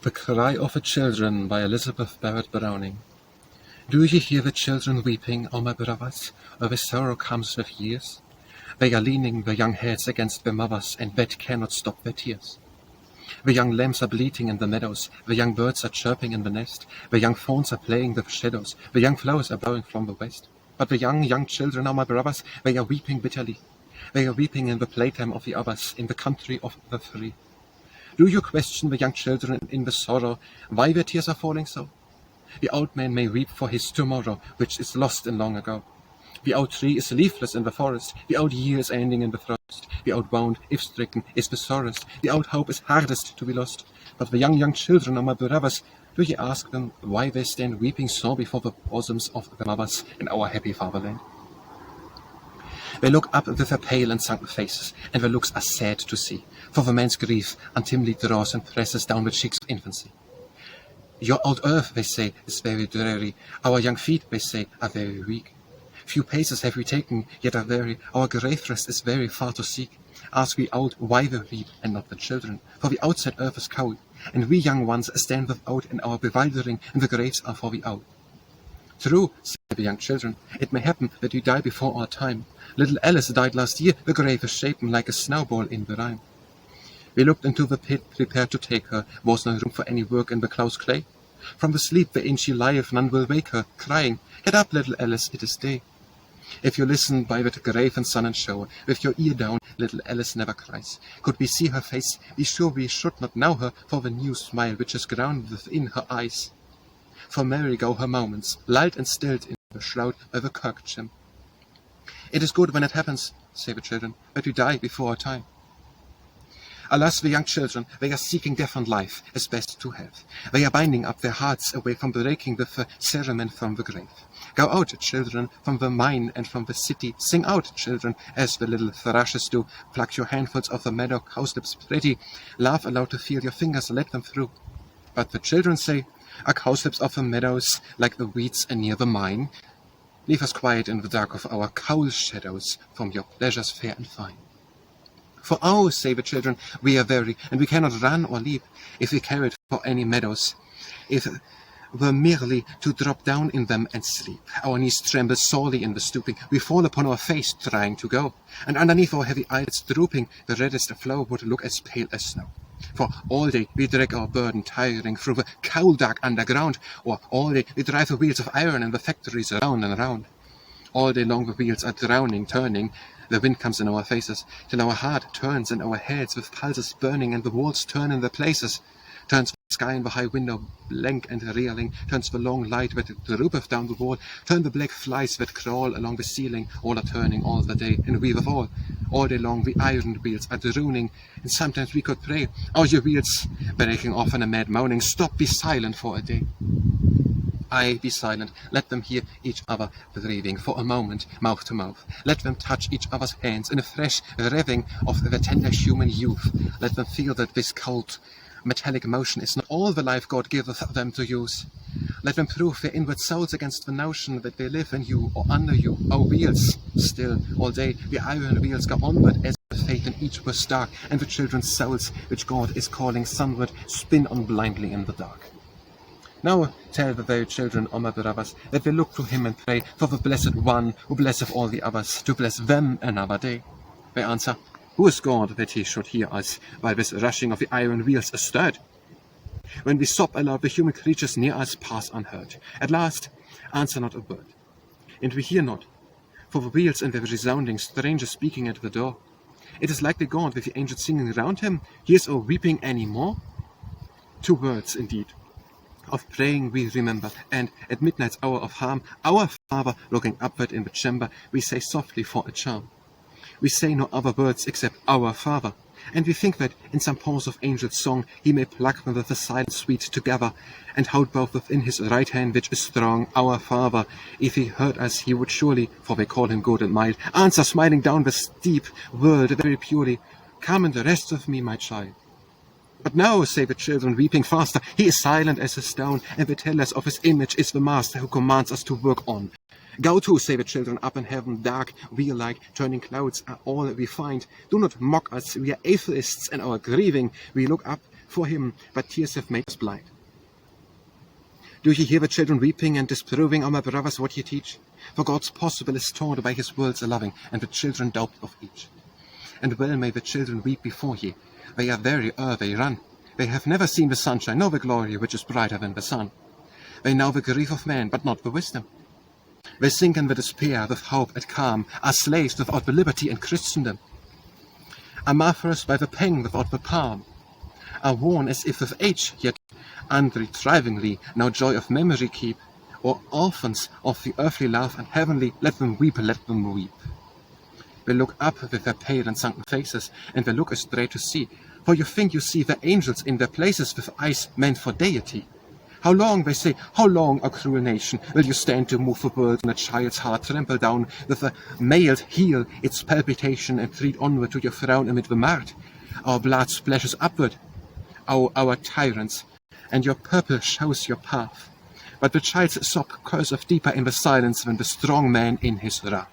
The Cry of the Children by Elizabeth Barrett Browning. Do ye hear the children weeping, O my brothers, or the sorrow comes with years? They are leaning their young heads against their mothers, and that cannot stop their tears. The young lambs are bleating in the meadows, the young birds are chirping in the nest, the young fawns are playing with shadows, the young flowers are blowing from the west. But the young children, O my brothers, they are weeping bitterly. They are weeping in the playtime of the others, in the country of the free. Do you question the young children in the sorrow, why their tears are falling so? The old man may weep for his tomorrow, which is lost in long ago. The old tree is leafless in the forest, the old year is ending in the frost. The old wound, if stricken, is the sorest, the old hope is hardest to be lost. But the young children are my brothers, do ye ask them why they stand weeping so before the bosoms of the mothers in our happy fatherland? They look up with their pale and sunken faces, and their looks are sad to see, for the man's grief untimely draws and presses down the cheeks of infancy. Your old earth, they say, is very dreary, our young feet, they say, are very weak. Few paces have we taken, yet are weary, our grave rest is very far to seek. Ask the old why they weep, and not the children, for the outside earth is cold, and we young ones stand without in our bewildering, and the graves are for the old. True, say the young children, it may happen that we die before our time. Little Alice died last year, the grave is shapen like a snowball in the rime. We looked into the pit, prepared to take her, was no room for any work in the close clay. From the sleep wherein she lieth, none will wake her, crying, Get up, little Alice, it is day. If you listen by that grave and sun and shower, with your ear down, little Alice never cries. Could we see her face, be sure we should not know her, for the new smile which is grounded within her eyes. For merry go her moments, lulled and stilled in the shroud by the kirkchim. It is good when it happens, say the children, but we die before our time. Alas, the young children, they are seeking death and life, as best to have. They are binding up their hearts away from breaking with the ceremony from the grave. Go out, children, from the mine and from the city. Sing out, children, as the little thrushes do. Pluck your handfuls of the meadow cowslips pretty. Laugh aloud to feel your fingers let them through. But the children say, Are cowslips of the meadows like the weeds near the mine? Leave us quiet in the dark of our cowl shadows from your pleasures fair and fine. For oh, say the children, we are weary, and we cannot run or leap, if we cared for any meadows, if were merely to drop down in them and sleep. Our knees tremble sorely in the stooping, we fall upon our face trying to go, and underneath our heavy eyelids drooping, the reddest flower would look as pale as snow. For all day we drag our burden tiring through the coal-dark underground, or all day we drive the wheels of iron in the factories round and round. All day long the wheels are drowning, turning, the wind comes in our faces, till our heart turns in our heads with pulses burning, and the walls turn in their places. Turns the sky in the high window blank and reeling, turns the long light that droopeth down the wall, turn the black flies that crawl along the ceiling, all are turning all the day, and we with all day long the iron wheels are droning, and sometimes we could pray, Oh, your wheels, breaking off in a mad moaning, stop, be silent for a day. Aye, be silent, let them hear each other breathing for a moment, mouth to mouth. Let them touch each other's hands in a fresh revving of the tender human youth. Let them feel that this cold, metallic motion is not all the life God giveth them to use. Let them prove their inward souls against the notion that they live in you or under you. Oh, wheels, still, all day, the iron wheels go onward as the faith in each was dark, and the children's souls, which God is calling sunward, spin on blindly in the dark. Now tell the very children, O my brothers, that they look to him and pray for the blessed one who blesseth all the others, to bless them another day. They answer, Who is God that he should hear us, while this rushing of the iron wheels is stirred? When we sob aloud, the human creatures near us pass unheard. At last, answer not a word. And we hear not, for the wheels and their resounding, strangers speaking at the door. It is like the God with the angels singing round him, hears or weeping any more? 2 words, indeed. Of praying we remember, and at midnight's hour of harm, our Father, looking upward in the chamber, we say softly for a charm. We say no other words except our Father, and we think that in some pause of angel song he may pluck them with a silent sweet together, and hold both within his right hand which is strong. Our Father, if he heard us, he would surely, for we call him good and mild, answer smiling down the steep world very purely, Come and rest with me, my child. But now, say the children, weeping faster, he is silent as a stone, and they tell us of his image is the master who commands us to work on. Go to, say the children, up in heaven, dark, wheel-like, turning clouds are all we find. Do not mock us, we are atheists in our grieving. We look up for him, but tears have made us blind. Do ye hear the children weeping and disproving, O my brothers, what ye teach? For God's possible is taught by his words a-loving, and the children doubt of each. And well may the children weep before ye. They are very they run. They have never seen the sunshine, nor the glory which is brighter than the sun. They know the grief of man, but not the wisdom. They sink in the despair with hope at calm, are slaves without the liberty and Christendom, are martyrs by the pang without the palm, are worn as if with age, yet unretrievingly no joy of memory keep, or orphans of the earthly love and heavenly, let them weep, let them weep. They look up with their pale and sunken faces, and they look astray to see, for you think you see the angels in their places with eyes meant for deity. How long, they say, how long, O cruel nation, will you stand to move the world and a child's heart trample down with a mailed heel its palpitation and tread onward to your throne amid the mart? Our blood splashes upward, our tyrants, and your purple shows your path. But the child's sob curves deeper in the silence than the strong man in his wrath.